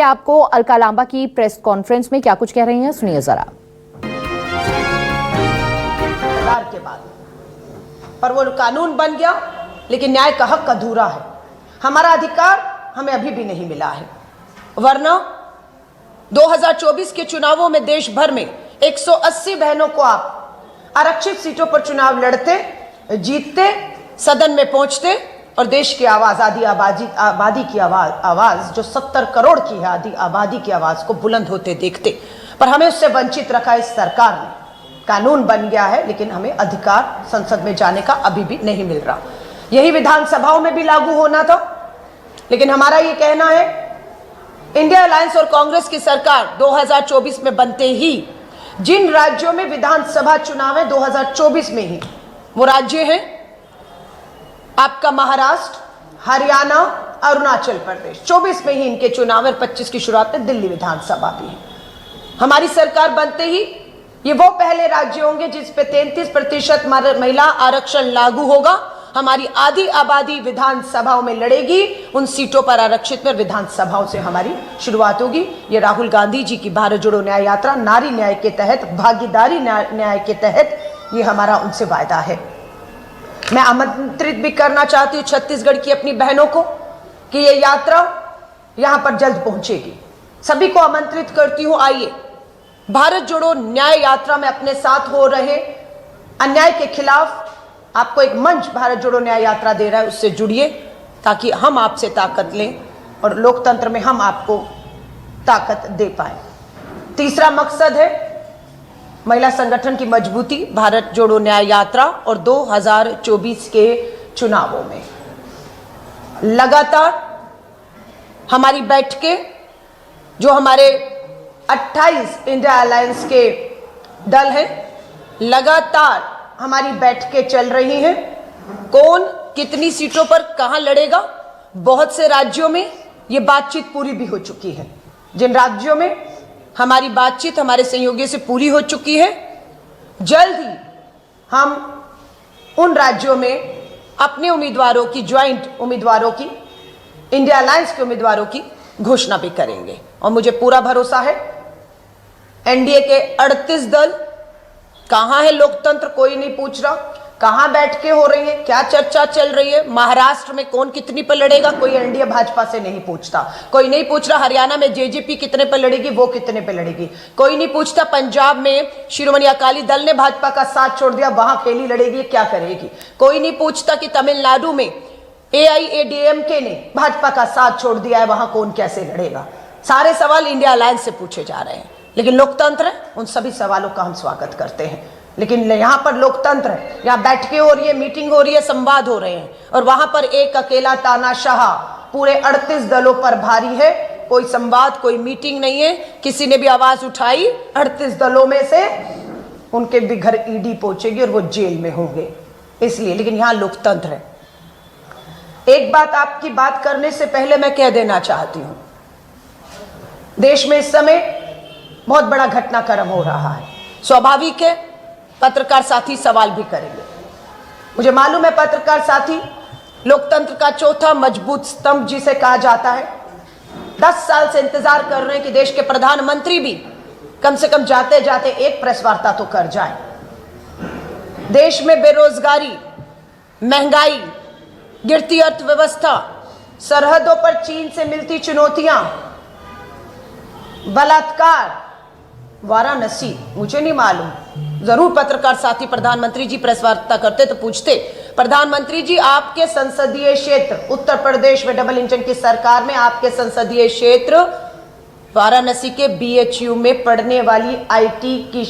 आपको अलका लांबा की press conference में क्या कुछ कह रही हैं, सुनिए जरा। के बाद पर वो कानून बन गया, लेकिन न्याय का हक अधूरा है। हमारा अधिकार हमें अभी भी नहीं मिला है। वरना 2024 के चुनावों में देश भर में 180 बहनों को आप आरक्षित सीटों पर चुनाव लड़ते, जीतते, सदन में पहुंचते और देश की आवाज, आबादी की आवाज जो 70 करोड़ की है आदि आबादी की आवाज को बुलंद होते देखते। पर हमें उससे वंचित रखा इस सरकार ने। कानून बन गया है, लेकिन हमें अधिकार संसद में जाने का अभी भी नहीं मिल रहा। यही विधानसभाओं में भी लागू होना था, लेकिन हमारा ये कहना है, इंडिया अलायंस और कांग्रेस की सरकार 2024 में बनते ही जिन राज्यों में विधानसभा चुनाव है 2024 में ही, वो राज्य हैं आपका महाराष्ट्र, हरियाणा, अरुणाचल प्रदेश। 24 में ही इनके चुनाव है, 25 की शुरुआत में दिल्ली विधानसभा भी है। हमारी सरकार बनते ही ये वो पहले राज्य होंगे जिस पे 33% महिला आरक्षण लागू होगा। हमारी आधी आबादी विधानसभाओं में लड़ेगी, उन सीटों पर आरक्षित में विधानसभाओं से हमारी शुरुआत होगी। ये राहुल गांधी जी की भारत जोड़ो न्याय यात्रा, नारी न्याय के तहत, भागीदारी न्याय के तहत, ये हमारा उनसे वायदा है। मैं आमंत्रित भी करना चाहती हूँ छत्तीसगढ़ की अपनी बहनों को कि ये यात्रा यहां पर जल्द पहुंचेगी। सभी को आमंत्रित करती हूं, आइए भारत जोड़ो न्याय यात्रा में अपने साथ हो रहे अन्याय के खिलाफ आपको एक मंच भारत जोड़ो न्याय यात्रा दे रहा है, उससे जुड़िए ताकि हम आपसे ताकत लें और लोकतंत्र में हम आपको ताकत दे पाए। तीसरा मकसद है महिला संगठन की मजबूती, भारत जोड़ो न्याय यात्रा और 2024 के चुनावों में लगातार हमारी बैठकें, जो हमारे 28 इंडिया अलायंस के दल हैं, लगातार हमारी बैठकें चल रही हैं। कौन कितनी सीटों पर कहां लड़ेगा, बहुत से राज्यों में ये बातचीत पूरी भी हो चुकी है। जिन राज्यों में हमारी बातचीत हमारे सहयोगियों से पूरी हो चुकी है, जल्द ही हम उन राज्यों में अपने उम्मीदवारों की, ज्वाइंट उम्मीदवारों की, इंडिया अलायंस के उम्मीदवारों की घोषणा भी करेंगे। और मुझे पूरा भरोसा है एनडीए के 38 दल, कहां है लोकतंत्र कोई नहीं पूछ रहा, कहां बैठकें हो रही है, क्या चर्चा चल रही है, महाराष्ट्र में कौन कितनी पर लड़ेगा, कोई एनडीए भाजपा से नहीं पूछता। कोई नहीं पूछ रहा हरियाणा में जेजेपी कितने पर लड़ेगी, वो कितने पर लड़ेगी। कोई नहीं पूछता पंजाब में शिरोमणि अकाली दल ने भाजपा का साथ छोड़ दिया, वहां अकेली लड़ेगी, क्या करेगी। कोई नहीं पूछता कि तमिलनाडु में AIADMK ने भाजपा का साथ छोड़ दिया है, वहां कौन कैसे लड़ेगा। सारे सवाल इंडिया अलायंस से पूछे जा रहे हैं। लेकिन लोकतंत्र है, उन सभी सवालों का हम स्वागत करते हैं। लेकिन यहाँ पर लोकतंत्र है, यहाँ बैठकें हो रही है, मीटिंग हो रही है, संवाद हो रहे हैं, और वहां पर एक अकेला तानाशाह पूरे 38 दलों पर भारी है। कोई संवाद, कोई मीटिंग नहीं है। किसी ने भी आवाज उठाई 38 दलों में से, उनके भी घर ईडी पहुंचेगी और वो जेल में होंगे। इसलिए, लेकिन यहाँ लोकतंत्र है। एक बात आपकी बात करने से पहले मैं कह देना चाहती हूं, देश में इस समय बहुत बड़ा घटनाक्रम हो रहा है। स्वाभाविक है पत्रकार साथी सवाल भी करेंगे। मुझे मालूम है पत्रकार साथी लोकतंत्र का चौथा मजबूत स्तंभ जिसे कहा जाता है। 10 साल से इंतजार कर रहे हैं कि देश के प्रधानमंत्री भी कम से कम जाते जाते एक प्रेस वार्ता तो कर जाए। देश में बेरोजगारी, महंगाई, गिरती अर्थव्यवस्था, सरहदों पर चीन से मिलती चुनौतियां, बलात्कार, वाराणसी, मुझे नहीं मालूम। जरूर पत्रकार साथी प्रधानमंत्री जी प्रेस वार्ता करते तो पूछते, प्रधानमंत्री जी आपके संसदीय क्षेत्र उत्तर प्रदेश में डबल इंजन की सरकार में आपके संसदीय क्षेत्र वाराणसी के BHU में पढ़ने वाली IT की